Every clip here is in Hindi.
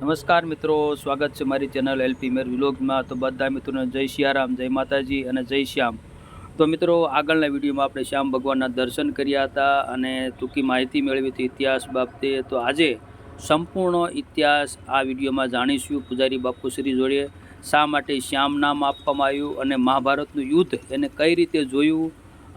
નમસ્કાર મિત્રો, સ્વાગત છે મારી ચેનલ એલપી મેર વ્લોગમાં। તો બધા મિત્રોને જય સિયારામ, જય માતાજી અને જય શ્યામ। તો મિત્રો, આગળના વિડીયોમાં આપણે શ્યામ ભગવાનના દર્શન કર્યા હતા અને ટૂંકી માહિતી મેળવી હતી ઇતિહાસ બાબતે। તો આજે સંપૂર્ણ ઇતિહાસ આ વિડીયોમાં જાણીશું પૂજારી બાપુ શ્રી જોડે। શા માટે શ્યામ નામ આપવામાં આવ્યું અને મહાભારતનું યુદ્ધ એને કઈ રીતે જોયું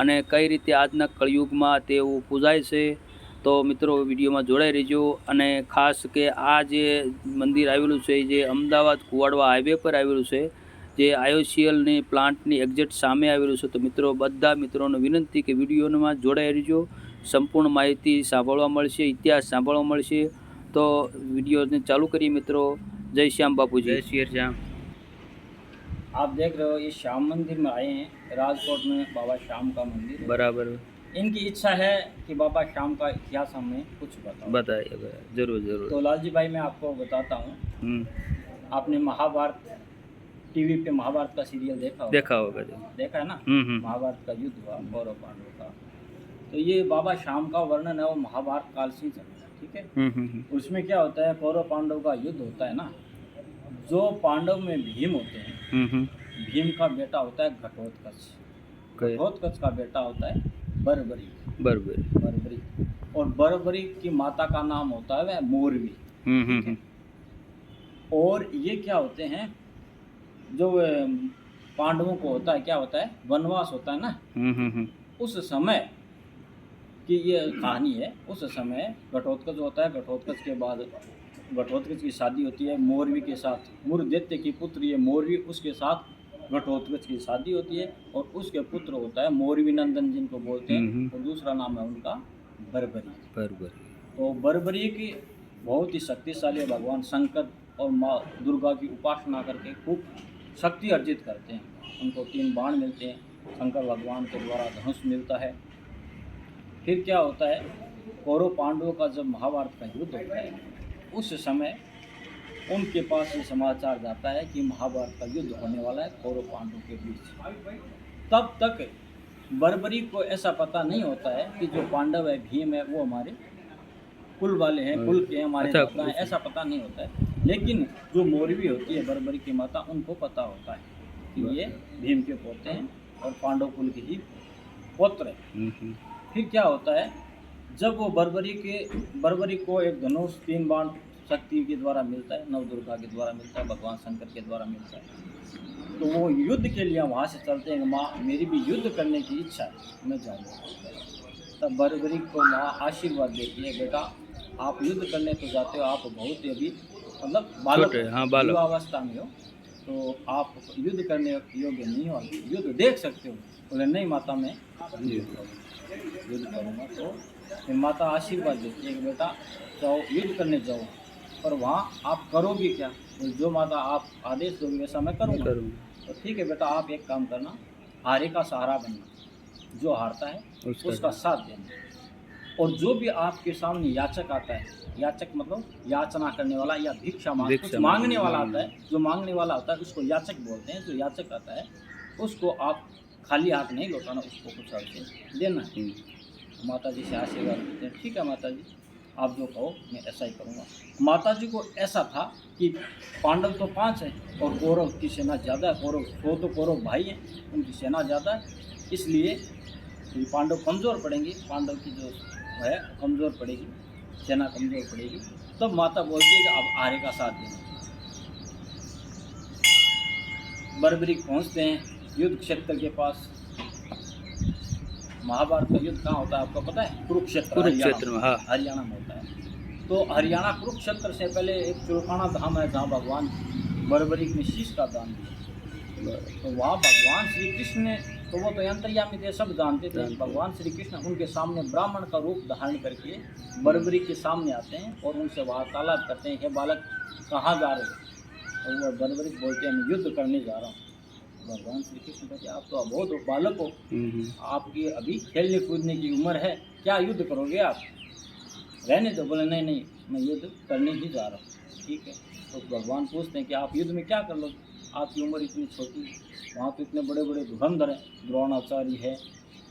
અને કઈ રીતે આજના કળિયુગમાં તેવું પૂજાય છે। તો મિત્રો, વિડીયોમાં જોડાઈ રહેજો। અને ખાસ કે આ જે મંદિર આવેલું છે જે અમદાવાદ કુવાડવા હાઈવે પર આવેલું છે, જે આઈઓસીએલની પ્લાન્ટની એક્ઝેક્ટ સામે આવેલું છે। તો મિત્રો, બધા મિત્રોને વિનંતી કે વિડીયોમાં જોડાઈ રહેજો, સંપૂર્ણ માહિતી સાંભળવા મળશે, ઇતિહાસ સાંભળવા મળશે। તો વિડીયોને ચાલુ કરીએ મિત્રો। जय श्याम बापू जी। जय श्री श्याम। आप देख रहे हो ये श्याम मंदिर में आए हैं, राजकोट में बाबा श्याम का मंदिर है। बराबर। इनकी इच्छा है कि बाबा श्याम का इतिहास हमें कुछ बताइए। जरूर जरूर। तो लालजी भाई मैं आपको बताता हूँ, आपने महाभारत टीवी पे महाभारत का सीरियल देखा होगा जो देखा है ना। महाभारत का युद्ध हुआ कौरव पांडव का, तो ये बाबा श्याम का वर्णन है वो महाभारत काल से चल रहा है, ठीक है। उसमें क्या होता है, कौरव पांडव का युद्ध होता है ना। जो पांडव में भीम होते हैं, भीम का बेटा होता है घटोत्कच, घटोत्कच का बेटा होता है बर्बरी, बर्बरी और बर्बरी की माता का नाम होता है वह मोरवी। और ये क्या होते हैं, जो पांडवों को होता है क्या होता है, वनवास होता है ना। उस समय की ये कहानी है। उस समय घटोत्कच होता है, घटोत्कच के बाद घटोत्कच की शादी होती है मोरवी के साथ। मुरदैत्य की पुत्र ये मोरवी, उसके साथ घटोत्कच की शादी होती है और उसके पुत्र होता है मोरवी नंदन जिनको बोलते हैं, और दूसरा नाम है उनका बर्बरी। तो बर्बरी की बहुत ही शक्तिशाली भगवान शंकर और माँ दुर्गा की उपासना करके खूब शक्ति अर्जित करते हैं। उनको 3 बाण मिलते हैं, शंकर भगवान के द्वारा धनुष मिलता है। फिर क्या होता है, कौरव पांडवों का जब महाभारत का युद्ध होता है उस समय उनके पास ये समाचार जाता है कि महाभारत का युद्ध होने वाला है कौरव पांडवों के बीच। तब तक बर्बरी को ऐसा पता नहीं होता है कि जो पांडव है भीम है वो हमारे कुल वाले हैं, कुल के हमारे हैं, ऐसा पता नहीं होता है। लेकिन जो मोरवी होती है बर्बरी की माता, उनको पता होता है कि ये भीम के पोते हैं और पांडव कुल के ही पुत्र हैं। फिर क्या होता है, जब वो बर्बरी को एक धनुष 3 बाण शक्ति के द्वारा मिलता है, नव दुर्गा के द्वारा मिलता है, भगवान शंकर के द्वारा मिलता है। तो वो युद्ध के लिए वहाँ से चलते हैं, माँ मेरी भी युद्ध करने की इच्छा है, मैं जाऊँगा। तब बर्बरी को माँ आशीर्वाद देती है, बेटा आप युद्ध करने तो जाते हो, आप बहुत ही अभी मतलब बालक युवावस्था में हो, तो आप युद्ध करने योग्य नहीं हो, युद्ध देख सकते हो। बोले नहीं माता मैं युद्ध करूँगा। तो फिर माता आशीर्वाद देती है कि बेटा जाओ युद्ध करने जाओ, पर वहाँ आप करोगे क्या, जो माता आप आदेश दोगे वैसा मैं करूँगा। तो ठीक है बेटा, आप एक काम करना, हारे का सहारा बनना, जो हारता है उसका साथ देना। और जो भी आपके सामने याचक आता है, याचक मतलब याचना करने वाला या भिक्षा कुछ मांगने वाला आता है, जो मांगने वाला होता है उसको याचक बोलते हैं। जो याचक आता है उसको आप खाली हाथ नहीं लौटाना, उसको कुछ अर्थ देना है। माता जी से आशीर्वाद देते हैं, ठीक है माता जी आप जो कहो मैं ऐसा ही करूँगा। माता जी को ऐसा था कि पांडव तो 5 हैं और कौरव की सेना ज़्यादा है, कौरव 100 तो कौरव भाई हैं, उनकी सेना ज़्यादा है, इसलिए पांडव कमज़ोर पड़ेंगे, पांडव की जो है कमज़ोर पड़ेगी, सेना कमज़ोर पड़ेगी। तब माता बोलती है कि अब आर्य का साथ देना। बर्बरी पहुँचते हैं युद्ध क्षेत्र के पास। महाभारत का युद्ध कहाँ होता है आपको पता है, कुरुक्षेत्र में, हरियाणा में होता है। तो हरियाणा कुरुक्षेत्र से पहले एक चुरकाना धाम है जहाँ भगवान बर्बरी ने शीश का दान दिया। तो वहाँ भगवान श्री कृष्ण ने, तो वो तो अंतर्यामी थे, सब जानते थे। भगवान श्री कृष्ण उनके सामने ब्राह्मण का रूप धारण करके बर्बरी के सामने आते हैं और उनसे वार्तालाप करते हैं, हे बालक कहाँ जा रहे हो। तो वो बर्बरी बोलते हैं मैं युद्ध करने जा रहा हूँ। भगवान श्री कृष्ण कहते आप तो बहुत बालक हो, आपकी अभी खेलने कूदने की उम्र है, क्या युद्ध करोगे आप, रहने दो। बोले नहीं नहीं मैं युद्ध करने ही जा रहा हूँ। ठीक है, तो भगवान पूछते हैं कि आप युद्ध में क्या कर लोगे, आपकी उम्र इतनी छोटी, वहाँ तो इतने बड़े बड़े धुरंधर हैं, द्रोणाचार्य है,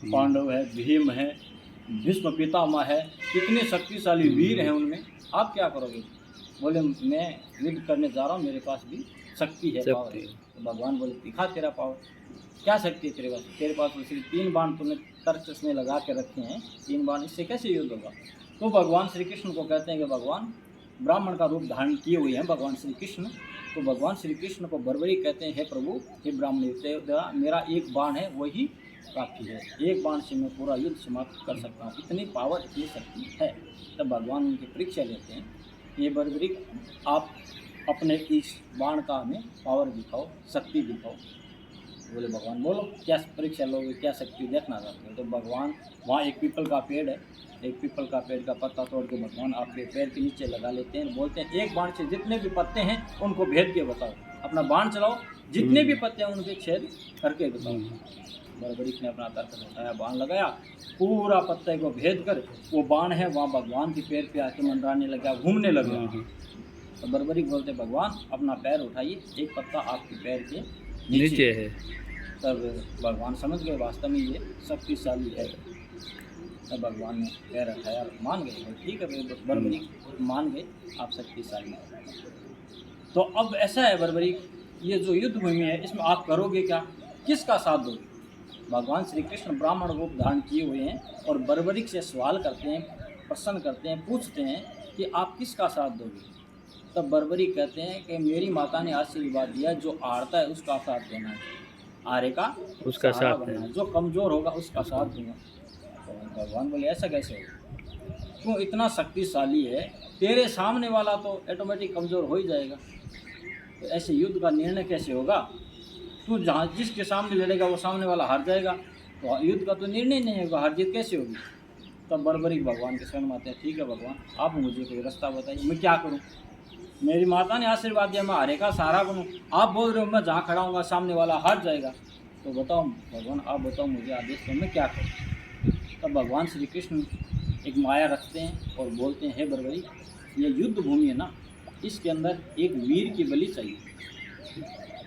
पांडव है, भीम है, भीष्म पितामह है, कितने शक्तिशाली वीर हैं, उनमें आप क्या करोगे। बोले मैं युद्ध करने जा रहा हूँ, मेरे पास भी शक्ति है, पावर शक्ति है। है। तो भगवान बोले दिखा तेरा पावर, क्या शक्ति है तेरे पास? तेरे पास तो सिर्फ 3 बाण तूने तरकस में लगा के रखे हैं, 3 बाण, इससे कैसे युद्ध होगा? तो भगवान श्री कृष्ण को कहते हैं कि भगवान ब्राह्मण का रूप धारण किए हुए हैं भगवान श्री कृष्ण। तो भगवान श्री कृष्ण को बर्बरी कहते हैं, हे प्रभु, हे ब्राह्मण, मेरा एक बाण है वही काफ़ी है, एक बाण से मैं पूरा युद्ध समाप्त कर सकता हूँ, इतनी पावर, इतनी शक्ति है। तब भगवान उनकी परीक्षा लेते हैं, ये बर्बरी आप अपने इस बाण का हमें पावर दिखाओ, शक्ति दिखाओ। बोले भगवान बोलो क्या परीक्षा लोगे, क्या शक्ति देखना चाहते हो? तो भगवान वहाँ एक पीपल का पेड़ है, एक पीपल का पेड़ का पत्ता तोड़ के भगवान आपके पैर के नीचे लगा लेते हैं, बोलते हैं एक बाण से जितने भी पत्ते हैं उनको भेद के बताओ, अपना बाण चलाओ, जितने भी पत्ते हैं उनके छेद करके बताओ। बर्बरीक ने अपना तर्क उठाया, बाण लगाया, पूरा पत्ते को भेद कर वो बाण है वहाँ भगवान के पैर पे आके मंडराने लगा, घूमने लगा। तो बर्बरीक बोलते भगवान अपना पैर उठाइए, एक पत्ता आपके पैर के नीचे है। तब भगवान समझ गए वास्तव में ये शक्तिशाली है। तब भगवान ने पैर उठाया, मान गए, ठीक है बर्बरीक, मान गए आप शक्तिशाली हैं। तो अब ऐसा है बर्बरीक, ये जो युद्ध भूमि है इसमें आप करोगे क्या, किसका साथ दोगे? भगवान श्री कृष्ण ब्राह्मण रूप धारण किए हुए हैं और बर्बरीक से सवाल करते हैं, प्रश्न करते हैं, पूछते हैं कि आप किसका साथ दोगे? तब बर्बरीक कहते हैं कि मेरी माता ने आशीर्वाद दिया, जो हारता है उसका साथ देना है, हारे का उसका सहारा साथ बनना है। है, जो कमज़ोर होगा उसका साथ दूंगा। तो भगवान बोले ऐसा कैसे होगा, क्यों इतना शक्तिशाली है, तेरे सामने वाला तो ऑटोमेटिक कमज़ोर हो ही जाएगा, तो ऐसे युद्ध का निर्णय कैसे होगा? तू जहाँ जिसके सामने लड़ेगा वो सामने वाला हार जाएगा, तो युद्ध का तो निर्णय नहीं होगा, हार जीत कैसे होगी? तब बर्बरीक भगवान के शरण में आते हैं, ठीक है भगवान आप मुझे कोई रास्ता बताइए, मैं क्या करूँ? मेरी माता ने आशीर्वाद दिया मैं हारे का सहारा बनूँ, आप बोल रहे हो मैं जहाँ खड़ा हूँगा सामने वाला हार जाएगा, तो बताओ भगवान, आप बताओ मुझे आदेश दो, मैं क्या करूँ? तब भगवान श्री कृष्ण एक माया रखते हैं और बोलते हैं, हे बर्बरीक, ये युद्ध भूमि है ना, इसके अंदर एक वीर की बलि चाहिए,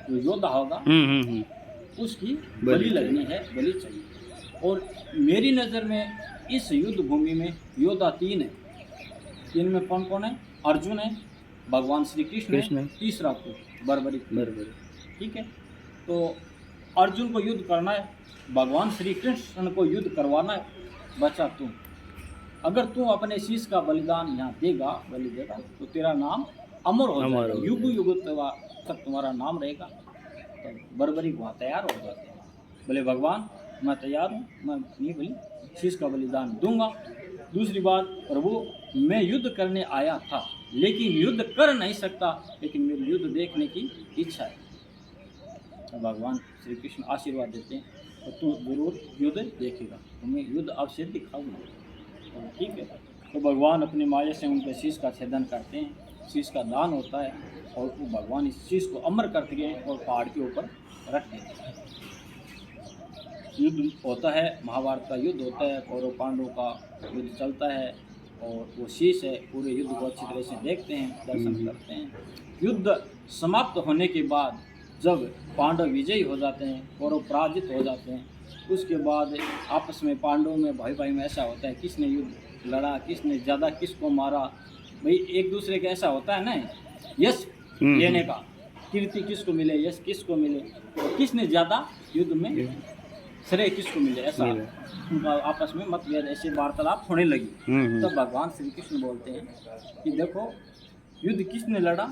जो योद्धा होगा उसकी बलि लगनी है, बलि चाहिए। और मेरी नज़र में इस युद्ध भूमि में योद्धा 3 है, 3 में कौन कौन है? अर्जुन है, भगवान श्री कृष्ण है, तीसरा को बर्बरीक। ठीक है, तो अर्जुन को युद्ध करना है, भगवान श्री कृष्ण को युद्ध करवाना है, बचा तू। अगर तू अपने शीश का बलिदान यहाँ देगा, बलि देगा, तो तेरा नाम अमर हो जाएगा, युग युग तक तुम्हारा नाम रहेगा। तो बर्बरीक वहाँ तैयार हो जाते हैं, बोले भगवान मैं तैयार हूँ, मैं अपनी बलि शीश का बलिदान दूंगा। दूसरी बात, प्रभु मैं युद्ध करने आया था लेकिन युद्ध कर नहीं सकता, लेकिन मेरी युद्ध देखने की इच्छा है। तो भगवान श्री कृष्ण आशीर्वाद देते हैं, तो तू जरूर युद्ध देखेगा, तुम्हें युद्ध अवश्य दिखाऊंगा। तो ठीक है, तो भगवान अपनी माया से उनके शीश का छेदन करते हैं, शीश का दान होता है और वो भगवान इस शीश को अमर करते हैं और पहाड़ के ऊपर रख देते हैं। युद्ध होता है, महाभारत का युद्ध होता है, कौरव पांडवों का युद्ध चलता है और वो शीश है, पूरे युद्ध को अच्छी तरह से देखते हैं, दर्शन करते हैं। युद्ध समाप्त होने के बाद जब पांडव विजयी हो जाते हैं, कौरव पराजित हो जाते हैं, उसके बाद आपस में पांडवों में भाई भाई में ऐसा होता है किसने युद्ध लड़ा, किसने ज़्यादा किसको मारा, भाई एक दूसरे का ऐसा होता है ना, यश लेने का, कीर्ति किसको मिले, यश किसको मिले, तो किसने ज़्यादा युद्ध में श्रेय किसको मिले, ऐसा उनका आपस में मतभेद, ऐसी वार्तालाप होने लगी। तब भगवान श्री कृष्ण बोलते हैं कि देखो युद्ध किसने लड़ा,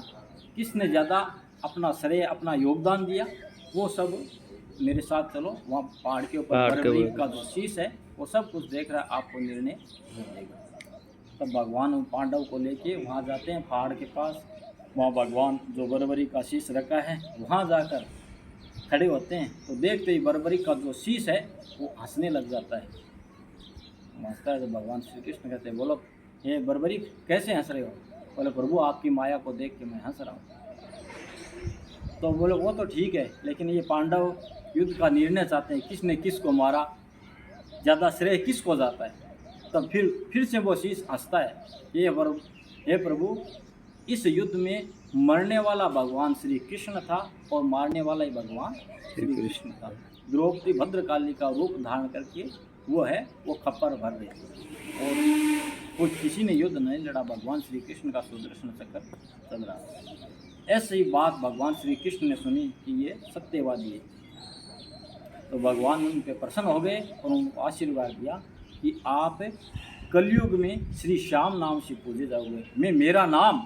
किसने ज़्यादा अपना श्रेय, अपना योगदान दिया, वो सब मेरे साथ चलो, वहाँ पहाड़ के ऊपर बर्बरीक का जो शीश है वो सब कुछ देख रहा है, आपको निर्णय मिलेगा। तब भगवान उन पांडव को लेके वहाँ जाते हैं पहाड़ के पास, वहाँ भगवान जो बर्बरीक का शीश रखा है वहाँ जाकर खड़े होते हैं, तो देखते ही बर्बरीक का जो शीश है वो हंसने लग जाता है, हंसता है। तो भगवान श्री कृष्ण कहते हैं, बोलो ये बर्बरीक कैसे हंस रहे हो? बोले प्रभु आपकी माया को देख के मैं हंस रहा हूँ। तो बोले वो तो ठीक है, लेकिन ये पांडव युद्ध का निर्णय चाहते हैं, किसने किसको मारा, ज़्यादा श्रेय किसको जाता है। तब फिर से वो शीश हंसता है, ये प्रभु इस युद्ध में मरने वाला भगवान श्री कृष्ण था और मारने वाला ही भगवान श्री कृष्ण था। द्रौपदी भद्रकाली का रूप धारण करके वो खप्पर भर रही और कोई किसी ने युद्ध नहीं लड़ा, भगवान श्री कृष्ण का सुदर्शन चक्र चल रहा है। ऐसी ही बात भगवान श्री कृष्ण ने सुनी कि ये सत्यवादी है, तो भगवान उन पर प्रसन्न हो गए और उनको आशीर्वाद दिया कि आप कलयुग में श्री श्याम नाम से पूजे जाओगे। मैं मेरा नाम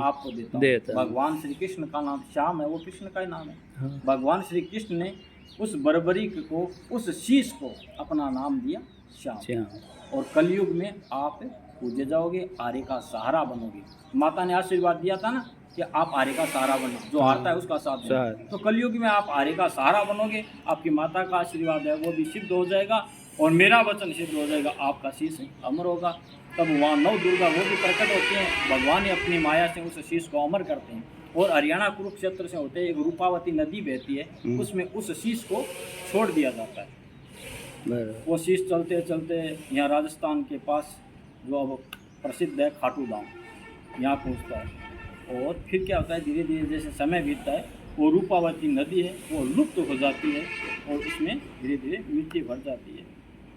आपको देता हूँ। भगवान श्री कृष्ण का नाम श्याम है, वो कृष्ण का ही नाम है। हाँ। भगवान श्री कृष्ण ने उस बर्बरीक को, उस शीश को अपना नाम दिया श्याम। और कलयुग में आप पूजे जाओगे, आर्य का सहारा बनोगे। माता ने आशीर्वाद दिया था ना कि आप आर्य का सहारा बनो, जो हारता है उसका साथ दो। तो कलयुग में आप आर्य का सहारा बनोगे, आपकी माता का आशीर्वाद है वो भी सिद्ध हो जाएगा और मेरा वचन सिद्ध हो जाएगा, आपका शीश अमर होगा। तब वहाँ 9 दुर्गा वो भी प्रकट होती हैं, भगवान ही अपनी माया से उस शीश को अमर करते हैं। और हरियाणा कुरुक्षेत्र से होते एक रूपावती नदी बहती है, उसमें उस शीश को छोड़ दिया जाता है। वो शीश चलते चलते यहाँ राजस्थान के पास जो अब प्रसिद्ध है खाटू धाम, यहाँ पहुँचता है। और फिर क्या होता है, धीरे धीरे जैसे समय बीतता है, वो रूपावती नदी है वो लुप्त हो जाती है और उसमें धीरे धीरे मिट्टी भर जाती है।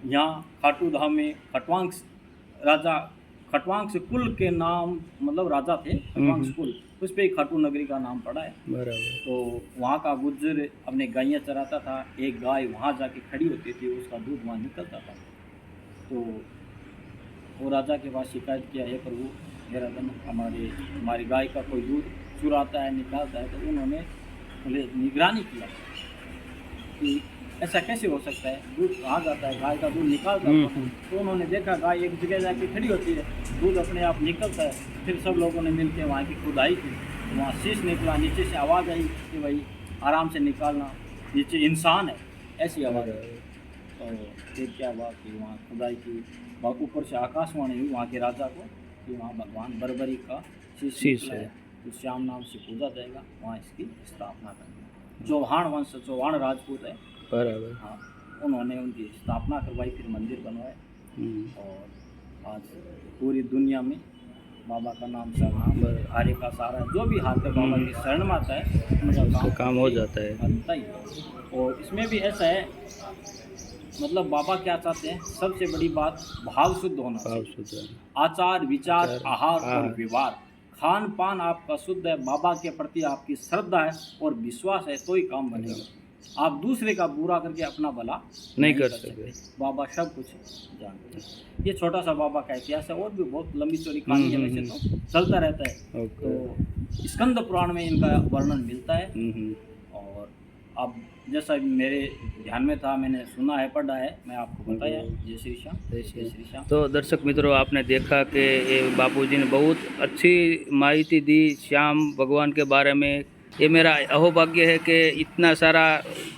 यहाँ खाटू धाम में खटवांश राजा, खटवांश कुल के नाम, मतलब राजा थे खटवांश कुल, उस पर खाटू नगरी का नाम पड़ा है। बराबर। तो वहाँ का गुज्जर अपने गायें चराता था, एक गाय वहाँ जाके खड़ी होती थी, उसका दूध वहाँ निकलता था। तो वो राजा के पास शिकायत किया, हे प्रभु मेरा धन, हमारी गाय का कोई दूध चुराता है, निकालता है। तो उन्होंने निगरानी किया कि ऐसा कैसे हो सकता है, दूध कहाँ जाता है, गाय का दूध निकालता है। तो उन्होंने देखा गाय एक जगह जाके खड़ी होती है, दूध अपने आप निकलता है। फिर सब लोगों ने मिलकर वहाँ की खुदाई की, वहाँ शीश निकला, नीचे से आवाज़ आई कि भाई आराम से निकालना, नीचे इंसान है, ऐसी आवाज़ आई। तो फिर क्या हुआ कि वहाँ खुदाई की, ऊपर से आकाशवाणी हुई वहाँ के राजा को कि वहाँ भगवान बर्बरी का शीश है, तो श्याम नाम से पूजा जाएगा, वहाँ इसकी स्थापना करनी। चौहान वंश, चौहान राजपूत है, बराबर। हाँ, उन्होंने उनकी स्थापना करवाई, फिर मंदिर बनवाए। और आज पूरी दुनिया में बाबा का नाम सरनाम, आर्य का सहारा, जो भी हाथ में बाबा की शरण में आता है उनका काम हो जाता है, बनता ही है। और इसमें भी ऐसा है, मतलब बाबा क्या चाहते हैं, सबसे बड़ी बात भाव शुद्ध होना चाहिए। आचार विचार आहार और व्यवहार, खान पान आपका शुद्ध है, बाबा के प्रति आपकी श्रद्धा है और विश्वास है, तो ही काम बनेगा। आप दूसरे का बुरा करके अपना भला नहीं कर सकते। बाबा सब कुछ जानते हैं। ये छोटा सा बाबा का इतिहास है, और भी बहुत लंबी चौड़ी कहानी है, वैसे तो चलता रहता है। तो स्कंद पुराण में इनका वर्णन मिलता है। और अब जैसा मेरे ध्यान में था, मैंने सुना है, पढ़ा है, मैं आपको बताया। जय श्री श्याम, जय श्री श्याम। तो दर्शक मित्रों, आपने देखा कि ये बापूजी ने बहुत अच्छी माहिती दी श्याम भगवान के बारे में। ये मेरा अहोभाग्य है कि इतना सारा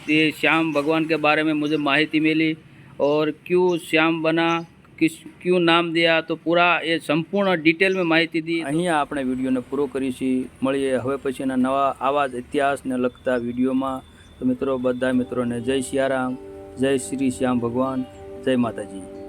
ये श्याम भगवान के बारे में मुझे माहिती मिली, और क्यों श्याम बना, क्यों नाम दिया, तो पूरा ये संपूर्ण डिटेल में माहिती दी। અહીંયા આપણે વિડીયોને પૂરો કરીશું। મળીએ હવે પછીના નવા આવા જ ઇતિહાસને લગતા વિડીયોમાં। તો મિત્રો, બધા મિત્રોને જય સિયારામ, જય શ્રી શ્યામ ભગવાન, જય માતાજી।